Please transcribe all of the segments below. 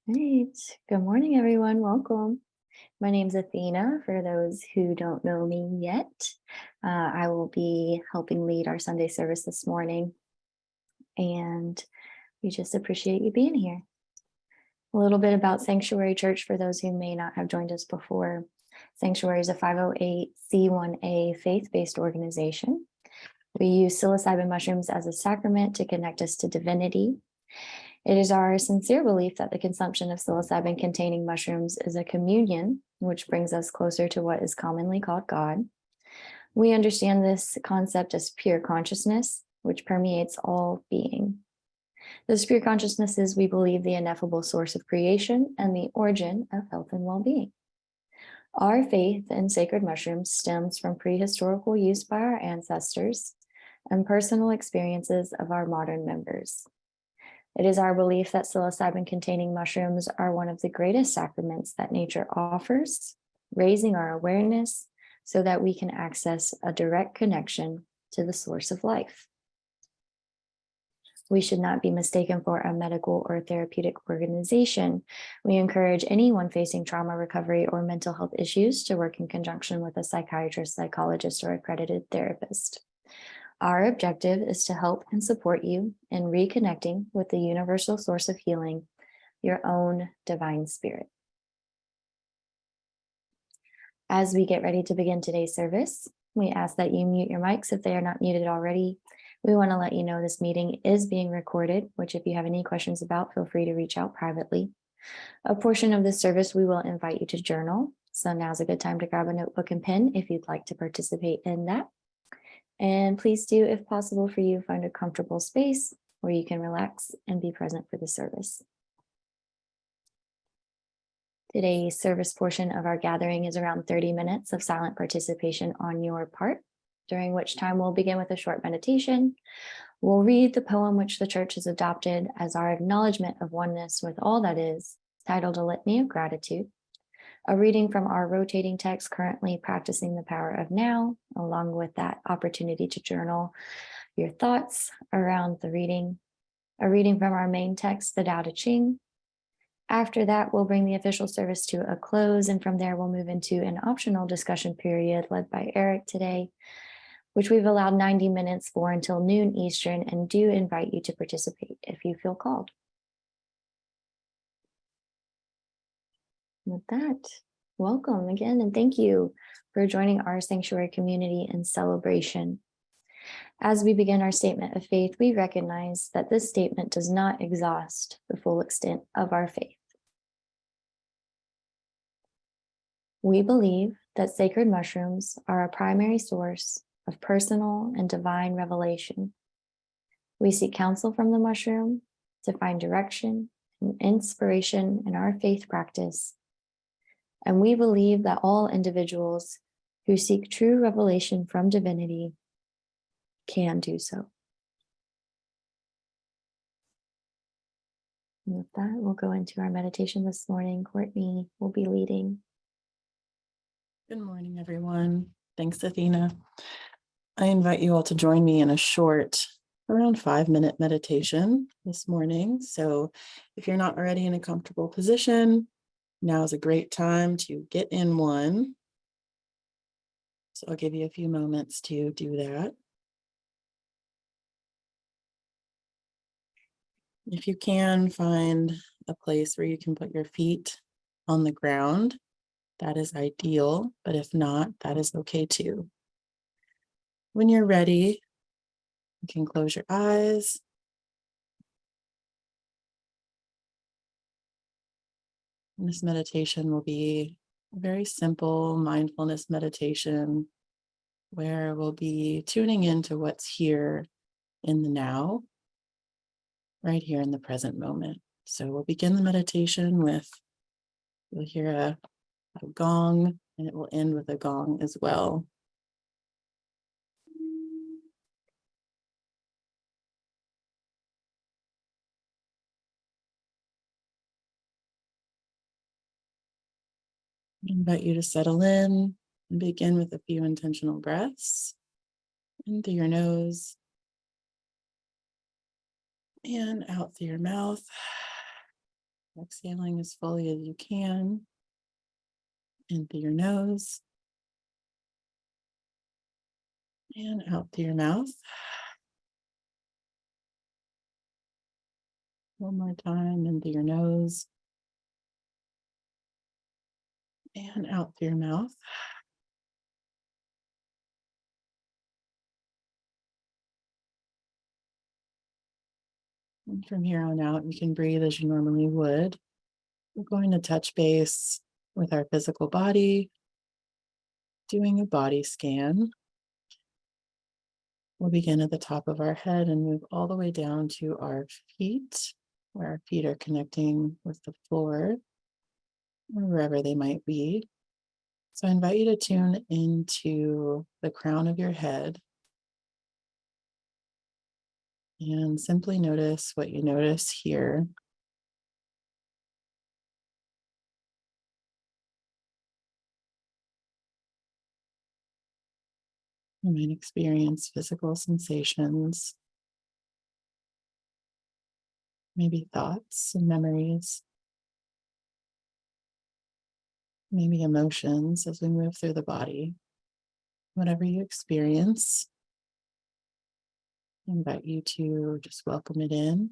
Right. Good morning, everyone. Welcome. My name's Athena. For those who don't know me yet, I will be helping lead our Sunday service this morning, and we just appreciate you being here. A little bit about Sanctuary Church for those who may not have joined us before. Sanctuary is a 508c1a faith-based organization. We use psilocybin mushrooms as a sacrament to connect us to divinity. It is our sincere belief that the consumption of psilocybin-containing mushrooms is a communion, which brings us closer to what is commonly called God. We understand this concept as pure consciousness, which permeates all being. This pure consciousness is, we believe, the ineffable source of creation and the origin of health and well-being. Our faith in sacred mushrooms stems from prehistorical use by our ancestors and personal experiences of our modern members. It is our belief that psilocybin-containing mushrooms are one of the greatest sacraments that nature offers, raising our awareness so that we can access a direct connection to the source of life. We should not be mistaken for a medical or therapeutic organization. We encourage anyone facing trauma recovery or mental health issues to work in conjunction with a psychiatrist, psychologist, or accredited therapist. Our objective is to help and support you in reconnecting with the universal source of healing, your own divine spirit. As we get ready to begin today's service, we ask that you mute your mics if they are not muted already. We want to let you know this meeting is being recorded, which if you have any questions about, feel free to reach out privately. A portion of this service, we will invite you to journal. So now's a good time to grab a notebook and pen if you'd like to participate in that. And please do, if possible for you, find a comfortable space where you can relax and be present for the service. Today's service portion of our gathering is around 30 minutes of silent participation on your part, during which time we'll begin with a short meditation. We'll read the poem which the church has adopted as our acknowledgement of oneness with all that is, titled A Litany of Gratitude. A reading from our rotating text, currently practicing the power of now, along with that opportunity to journal your thoughts around the reading. A reading from our main text, the Tao Te Ching. After that, we'll bring the official service to a close, and from there we'll move into an optional discussion period led by Eric today, which we've allowed 90 minutes for until noon Eastern, and do invite you to participate if you feel called. With that, welcome again, and thank you for joining our sanctuary community in celebration. As we begin our statement of faith, we recognize that this statement does not exhaust the full extent of our faith. We believe that sacred mushrooms are a primary source of personal and divine revelation. We seek counsel from the mushroom to find direction and inspiration in our faith practice. And we believe that all individuals who seek true revelation from divinity can do so. And with that, we'll go into our meditation this morning. Courtney will be leading. Good morning, everyone. Thanks, Athena. I invite you all to join me in a short, around 5-minute meditation this morning. So if you're not already in a comfortable position, now is a great time to get in one. So I'll give you a few moments to do that. If you can, find a place where you can put your feet on the ground, that is ideal, but if not, that is okay too. When you're ready, you can close your eyes. And this meditation will be a very simple mindfulness meditation where we'll be tuning into what's here in the now, right here in the present moment. So we'll begin the meditation with, you'll hear a gong, and it will end with a gong as well. I invite you to settle in and begin with a few intentional breaths in through your nose and out through your mouth. Exhaling as fully as you can in through your nose and out through your mouth. One more time in through your nose and out through your mouth. And from here on out, you can breathe as you normally would. We're going to touch base with our physical body, doing a body scan. We'll begin at the top of our head and move all the way down to our feet, where our feet are connecting with the floor, or wherever they might be. So I invite you to tune into the crown of your head and simply notice what you notice here. You might experience physical sensations, maybe thoughts and memories, maybe emotions as we move through the body. Whatever you experience, I invite you to just welcome it in.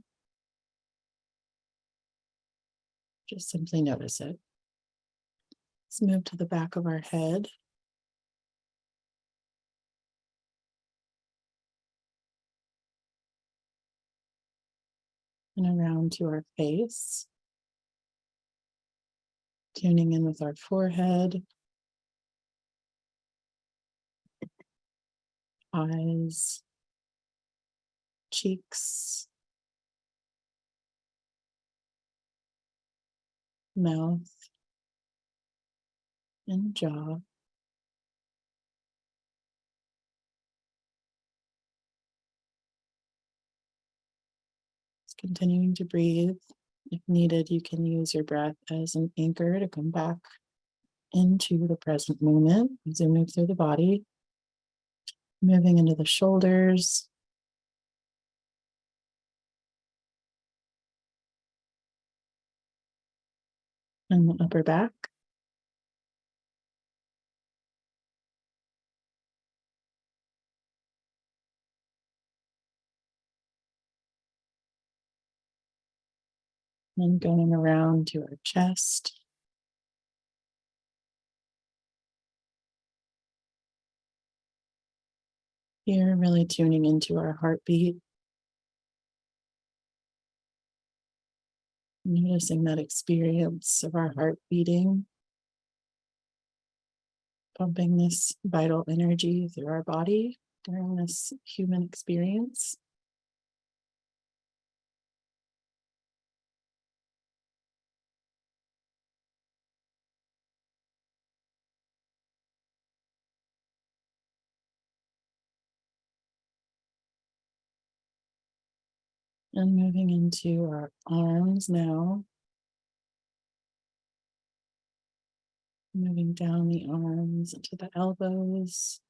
Just simply notice it. Let's move to the back of our head. And around to our face. Tuning in with our forehead, eyes, cheeks, mouth, and jaw. Just continuing to breathe. If needed, you can use your breath as an anchor to come back into the present moment as we move through the body, moving into the shoulders, and the upper back. And going around to our chest. Here, really tuning into our heartbeat. Noticing that experience of our heart beating, pumping this vital energy through our body during this human experience. And moving into our arms now. Moving down the arms into the elbows.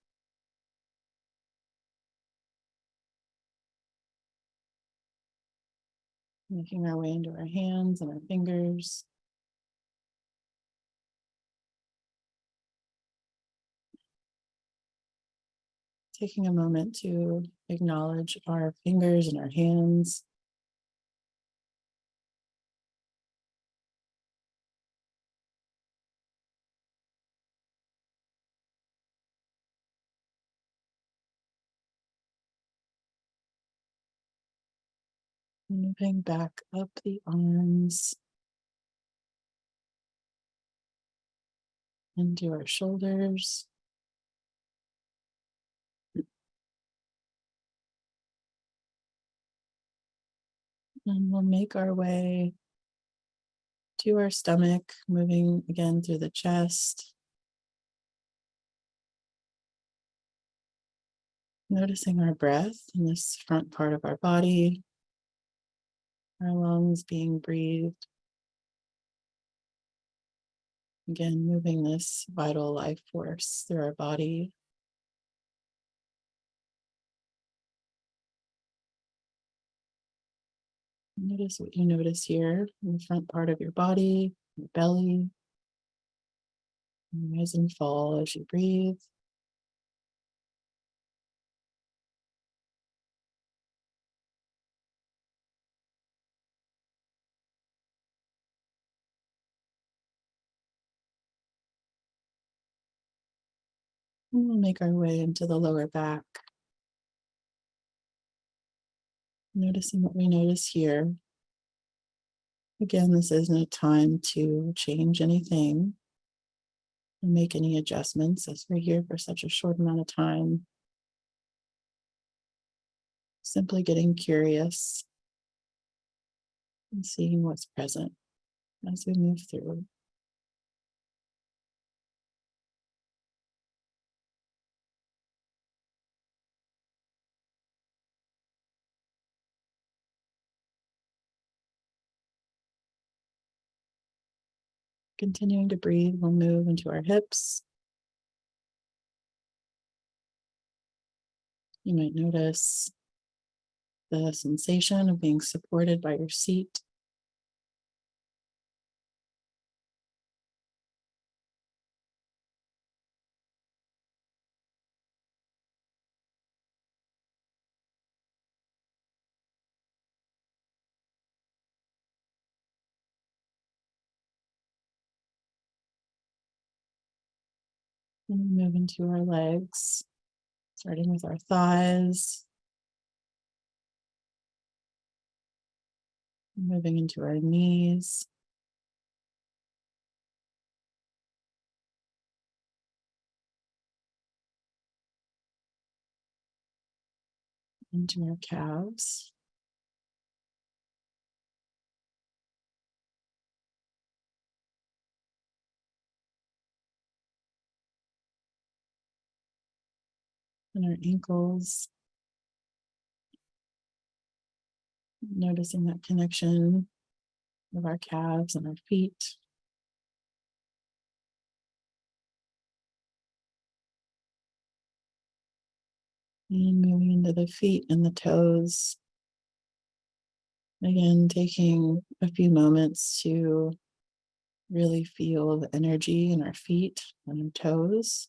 Making our way into our hands and our fingers. Taking a moment to acknowledge our fingers and our hands. Moving back up the arms into our shoulders. And we'll make our way to our stomach, moving again through the chest. Noticing our breath in this front part of our body, our lungs being breathed. Again, moving this vital life force through our body. Notice what you notice here in the front part of your body, your belly, and rise and fall as you breathe. And we'll make our way into the lower back, noticing what we notice here. Again, this isn't a time to change anything and make any adjustments as we're here for such a short amount of time. Simply getting curious and seeing what's present as we move through. Continuing to breathe, we'll move into our hips. You might notice the sensation of being supported by your seat. And move into our legs, starting with our thighs, moving into our knees, into our calves, and our ankles, noticing that connection of our calves and our feet. And moving into the feet and the toes. Again, taking a few moments to really feel the energy in our feet and our toes.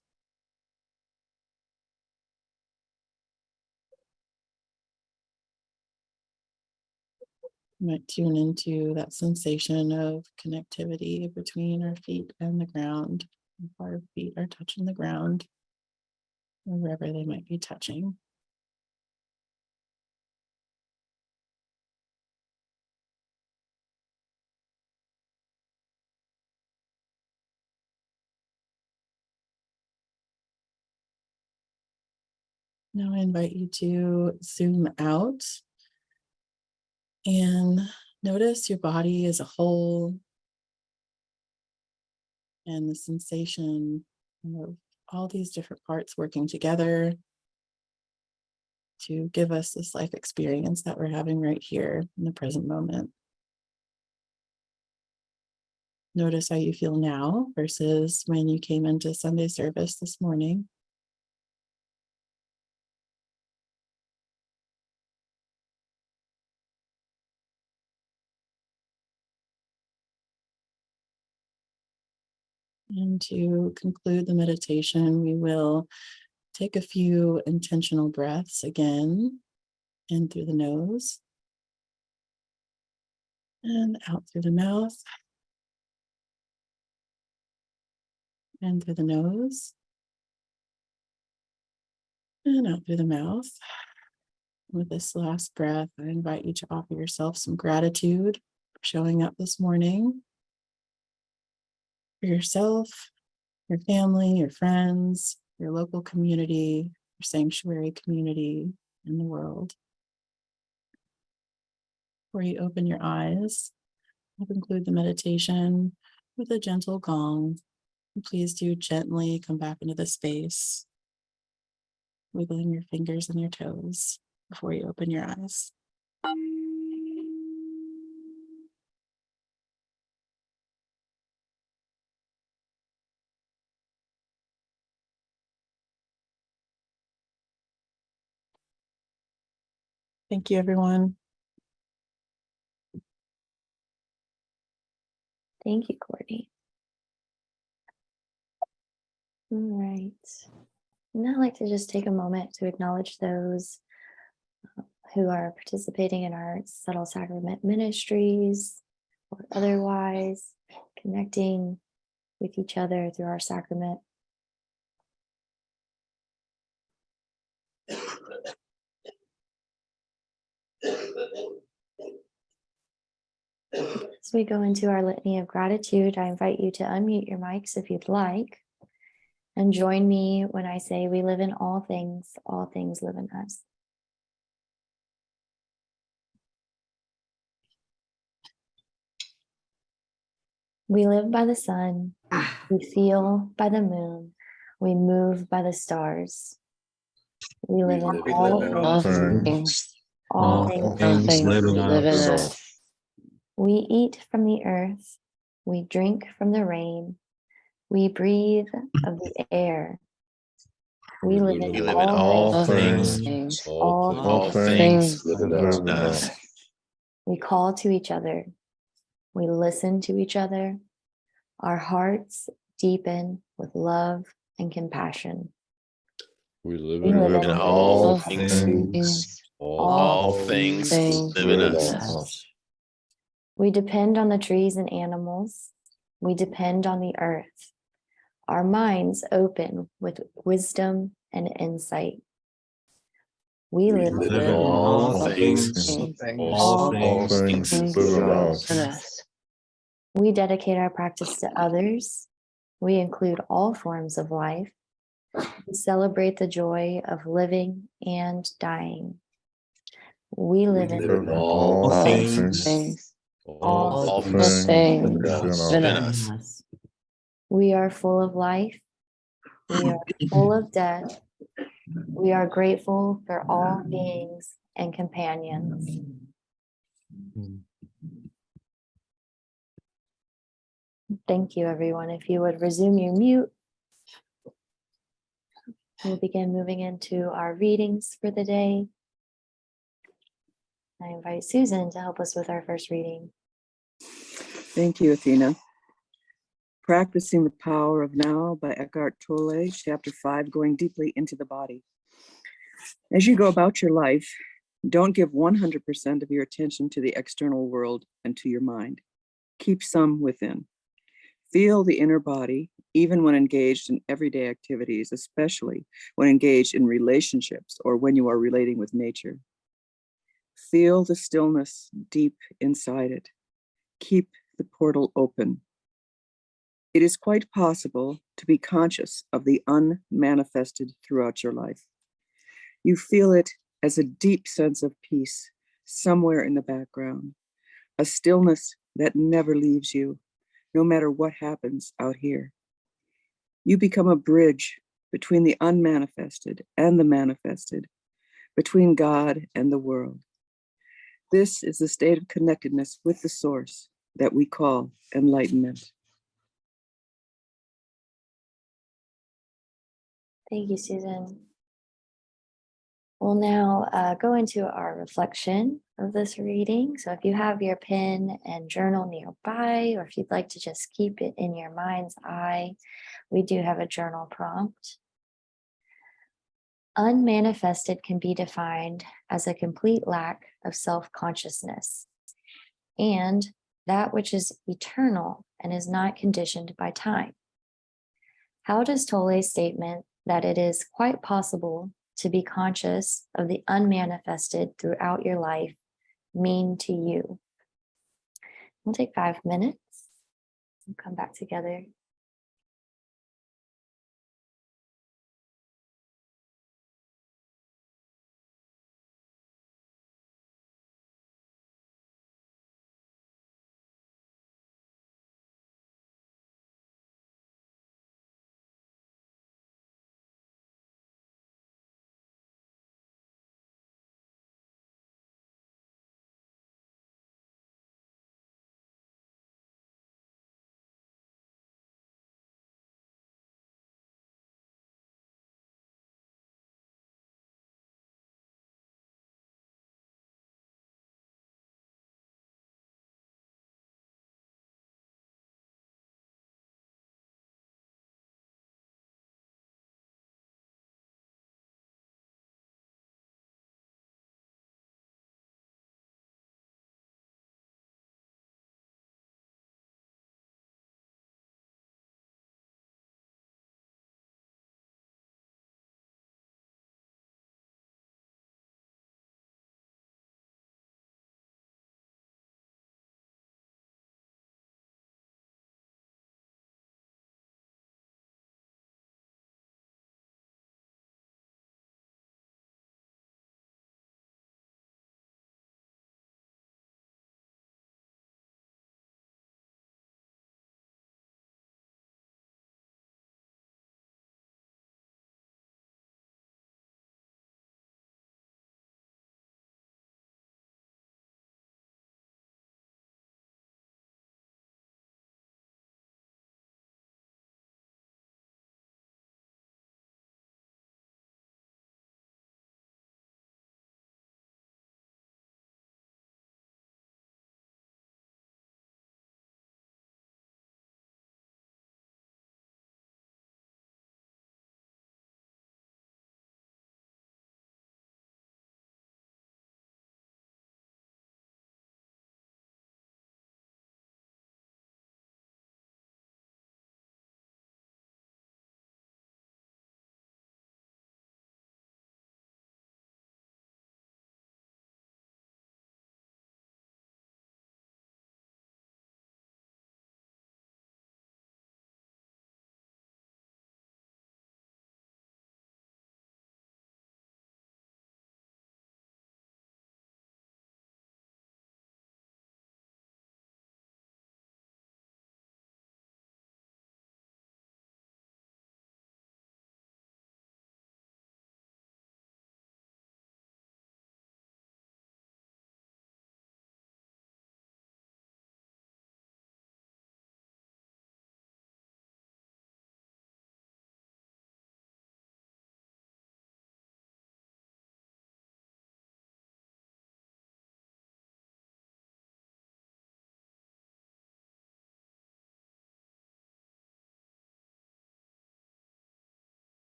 You might tune into that sensation of connectivity between our feet and the ground. If our feet are touching the ground, or wherever they might be touching. Now I invite you to zoom out and notice your body as a whole and the sensation of all these different parts working together to give us this life experience that we're having right here in the present moment. Notice how you feel now versus when you came into Sunday service this morning. And to conclude the meditation, we will take a few intentional breaths again, in through the nose and out through the mouth, and through the nose and out through the mouth. With this last breath, I invite you to offer yourself some gratitude for showing up this morning for yourself, your family, your friends, your local community, your sanctuary community in the world. Before you open your eyes, I'll conclude the meditation with a gentle gong. And please do gently come back into the space, wiggling your fingers and your toes before you open your eyes. Thank you, everyone. Thank you, Courtney. All right. And I'd like to just take a moment to acknowledge those who are participating in our subtle sacrament ministries or otherwise connecting with each other through our sacrament. As we go into our litany of gratitude, I invite you to unmute your mics if you'd like, and join me when I say, we live in all things live in us. We live by the sun, we feel by the moon, we move by the stars. We live in all things. All things live in live in us. us. We eat from the earth, we drink from the rain, we breathe of the air. We live in all things. All things things live in us. We call to each other. We listen to each other. Our hearts deepen with love and compassion. We live We live in all things. All things live in us. We depend on the trees and animals. We depend on the earth. Our minds open with wisdom and insight. We live in all things. All things things live in in us. us. We dedicate our practice to others. We include all forms of life. We celebrate the joy of living and dying. We live in all things. all things live in us. We are full of life. We are full of death. We are grateful for all beings and companions. Thank you, everyone. If you would resume your mute, we'll begin moving into our readings for the day. I invite Susan to help us with our first reading. Thank you, Athena. Practicing the Power of Now by Eckhart Tolle, Chapter 5, Going Deeply into the Body. As you go about your life, don't give 100% of your attention to the external world and to your mind. Keep some within. Feel the inner body, even when engaged in everyday activities, especially when engaged in relationships or when you are relating with nature. Feel the stillness deep inside it. Keep the portal open. It is quite possible to be conscious of the unmanifested throughout your life. You feel it as a deep sense of peace somewhere in the background, a stillness that never leaves you, no matter what happens out here. You become a bridge between the unmanifested and the manifested, between God and the world. This is the state of connectedness with the source that we call enlightenment. Thank you, Susan. We'll now go into our reflection of this reading. So if you have your pen and journal nearby, or if you'd like to just keep it in your mind's eye, we do have a journal prompt. Unmanifested can be defined as a complete lack of self-consciousness and that which is eternal and is not conditioned by time. How does Tolle's statement that it is quite possible to be conscious of the unmanifested throughout your life mean to you? We'll take 5 minutes and come back together.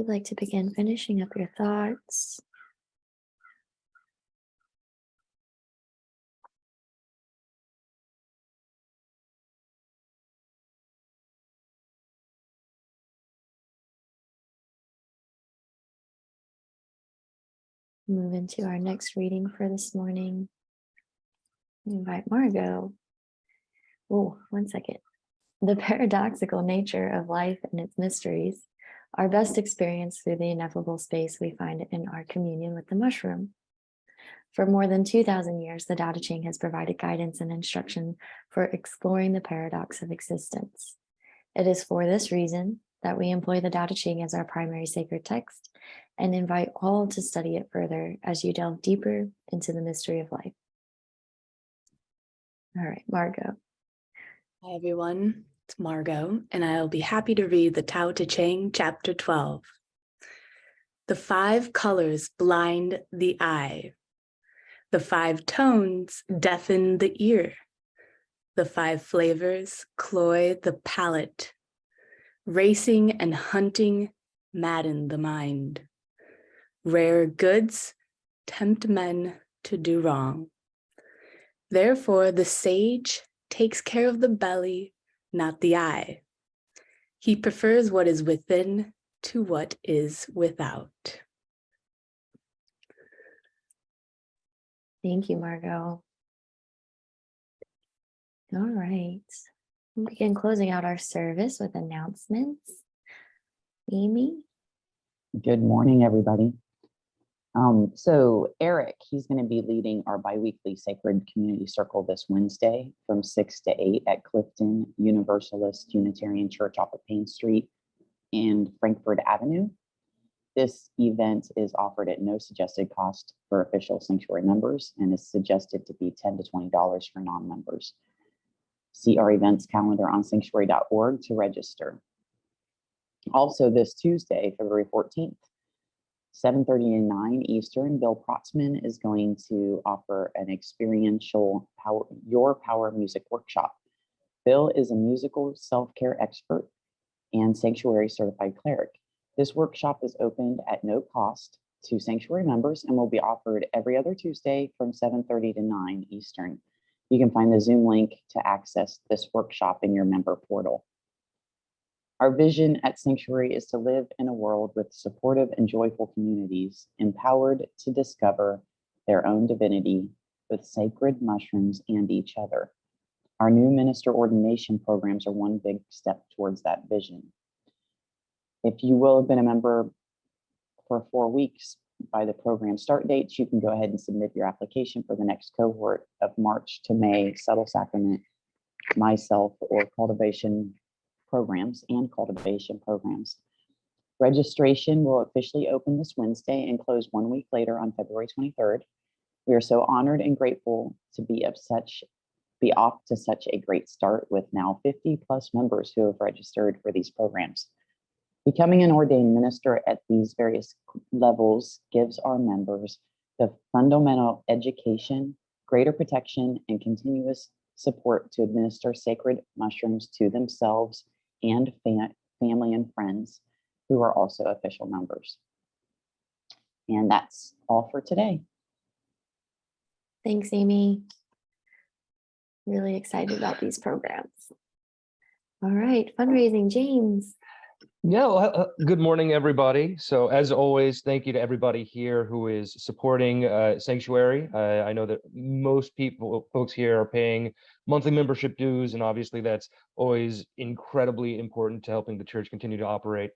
you'd like to begin finishing up your thoughts, move into our next reading for this morning. Invite Margot. Oh, 1 second. The paradoxical nature of life and its mysteries are best experienced through the ineffable space we find in our communion with the mushroom. For more than 2,000 years, the Tao Te Ching has provided guidance and instruction for exploring the paradox of existence. It is for this reason that we employ the Tao Te Ching as our primary sacred text and invite all to study it further as you delve deeper into the mystery of life. All right, Margot. Hi, everyone. It's Margot, and I'll be happy to read the Tao Te Ching, Chapter 12. The 5 colors blind the eye. The 5 tones deafen the ear. The 5 flavors cloy the palate. Racing and hunting madden the mind. Rare goods tempt men to do wrong. Therefore, the sage takes care of the belly, not the eye. He prefers what is within to what is without. Thank you, Margot. All right. We'll begin closing out our service with announcements. Amy? Good morning, everybody. So Eric, he's going to be leading our biweekly Sacred Community Circle this Wednesday from 6 to 8 at Clifton Universalist Unitarian Church off of Payne Street and Frankfurt Avenue. This event is offered at no suggested cost for official sanctuary members and is suggested to be $10 to $20 for non-members. See our events calendar on sanctuary.org to register. Also this Tuesday, February 14th, 7:30 to 9 Eastern, Bill Protzman is going to offer an experiential Your Power music workshop. Bill is a musical self-care expert and sanctuary certified cleric. This workshop is opened at no cost to sanctuary members and will be offered every other Tuesday from 7:30 to 9 Eastern. You can find the Zoom link to access this workshop in your member portal. Our vision at Sanctuary is to live in a world with supportive and joyful communities, empowered to discover their own divinity with sacred mushrooms and each other. Our new minister ordination programs are one big step towards that vision. If you will have been a member for 4 weeks by the program start dates, you can go ahead and submit your application for the next cohort of March to May subtle sacrament, myself, or cultivation programs. Registration will officially open this Wednesday and close 1 week later on February 23rd. We are so honored and grateful to be off to such a great start with now 50 plus members who have registered for these programs. Becoming an ordained minister at these various levels gives our members the fundamental education, greater protection, and continuous support to administer sacred mushrooms to themselves and family and friends who are also official members. And that's all for today. Thanks, Amy. Really excited about these programs. All right, fundraising, James. Yeah, well, good morning, everybody. So as always, thank you to everybody here who is supporting Sanctuary. I know that most folks here are paying monthly membership dues, and obviously that's always incredibly important to helping the church continue to operate.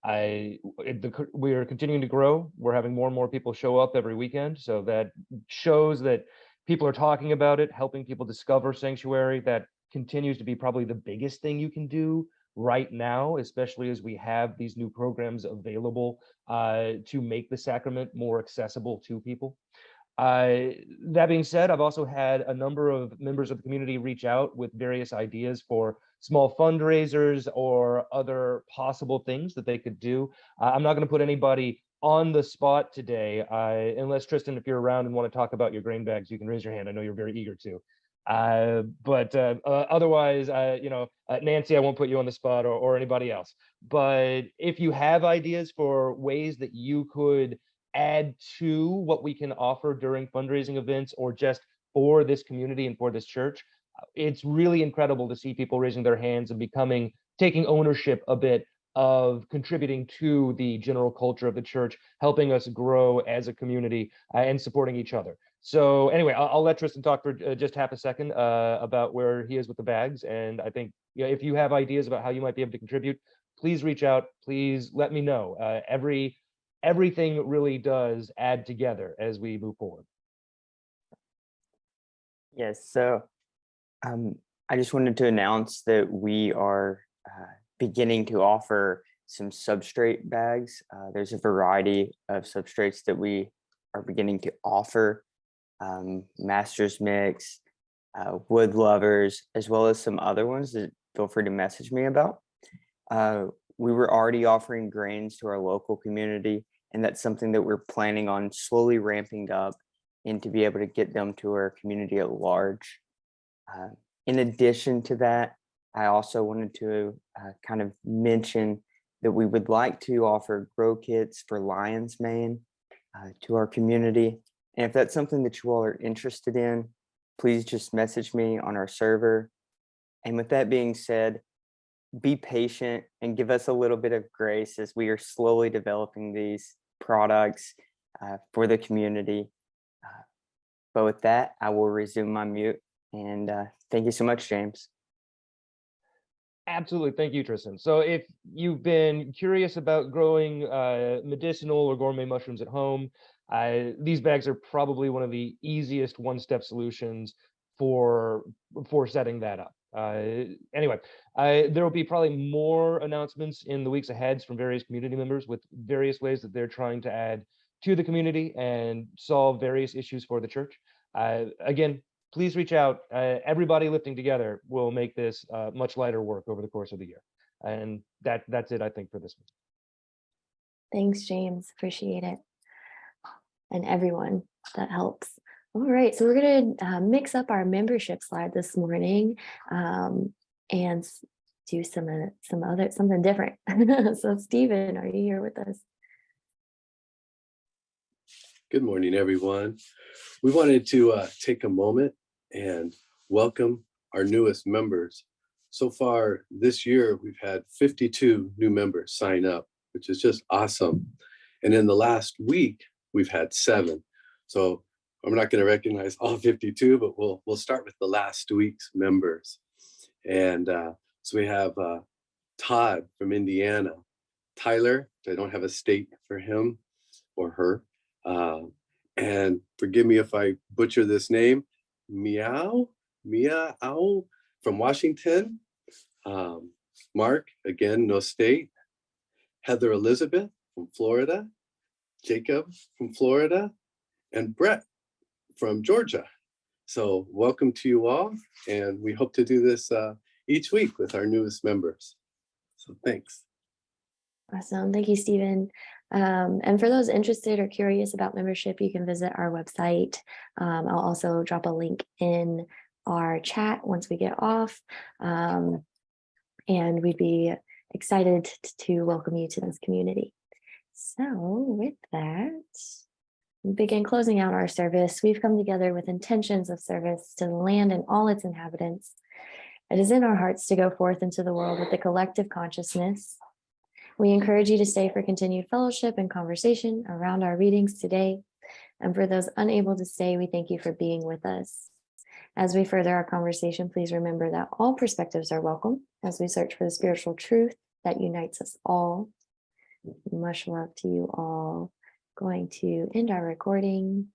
We are continuing to grow. We're having more and more people show up every weekend. So that shows that people are talking about it, helping people discover Sanctuary. That continues to be probably the biggest thing you can do right now, especially as we have these new programs available to make the sacrament more accessible to people. That being said, I've also had a number of members of the community reach out with various ideas for small fundraisers or other possible things that they could do. I'm not going to put anybody on the spot today, unless Tristan, if you're around and want to talk about your grain bags, you can raise your hand. I know you're very eager to. But otherwise, Nancy, I won't put you on the spot, or anybody else. But if you have ideas for ways that you could add to what we can offer during fundraising events, or just for this community and for this church, it's really incredible to see people raising their hands and taking ownership a bit of contributing to the general culture of the church, helping us grow as a community, and supporting each other. So anyway, I'll let Tristan talk for just half a second about where he is with the bags. And I think, if you have ideas about how you might be able to contribute, please reach out. Please let me know. Everything really does add together as we move forward. Yes, so I just wanted to announce that we are beginning to offer some substrate bags. There's a variety of substrates that we are beginning to offer. Master's Mix, Wood Lovers, as well as some other ones that feel free to message me about. We were already offering grains to our local community, and that's something that we're planning on slowly ramping up and to be able to get them to our community at large. In addition to that, I also wanted to kind of mention that we would like to offer grow kits for lion's mane to our community. And if that's something that you all are interested in, please just message me on our server. And with that being said, be patient and give us a little bit of grace as we are slowly developing these products for the community. But with that, I will resume my mute. And thank you so much, James. Absolutely. Thank you, Tristan. So if you've been curious about growing medicinal or gourmet mushrooms at home, these bags are probably one of the easiest one-step solutions for setting that up. Anyway, there will be probably more announcements in the weeks ahead from various community members with various ways that they're trying to add to the community and solve various issues for the church. Again, please reach out. Everybody lifting together will make this much lighter work over the course of the year. And that's it, I think, for this one. Thanks, James. Appreciate it. And everyone that helps. All right, so we're going to mix up our membership slide this morning and do something different. So Stephen, are you here with us? Good morning, everyone. We wanted to take a moment and welcome our newest members. So far this year, we've had 52 new members sign up, which is just awesome. And in the last week, we've had 7. So I'm not going to recognize all 52, but we'll start with the last week's members. And so we have Todd from Indiana, Tyler, I don't have a state for him or her, and forgive me if I butcher this name, Meow from Washington, Mark, again, no state, Heather Elizabeth from Florida, Jacob from Florida, and Brett from Georgia. So welcome to you all, and we hope to do this each week with our newest members. So thanks. Awesome. Thank you, Stephen. And for those interested or curious about membership, you can visit our website. I'll also drop a link in our chat once we get off. And we'd be excited to welcome you to this community. So with that, we begin closing out our service. We've come together with intentions of service to the land and all its inhabitants. It is in our hearts to go forth into the world with a collective consciousness. We encourage you to stay for continued fellowship and conversation around our readings today. And for those unable to stay, we thank you for being with us. As we further our conversation, please remember that all perspectives are welcome as we search for the spiritual truth that unites us all. Much love to you all. Going to end our recording.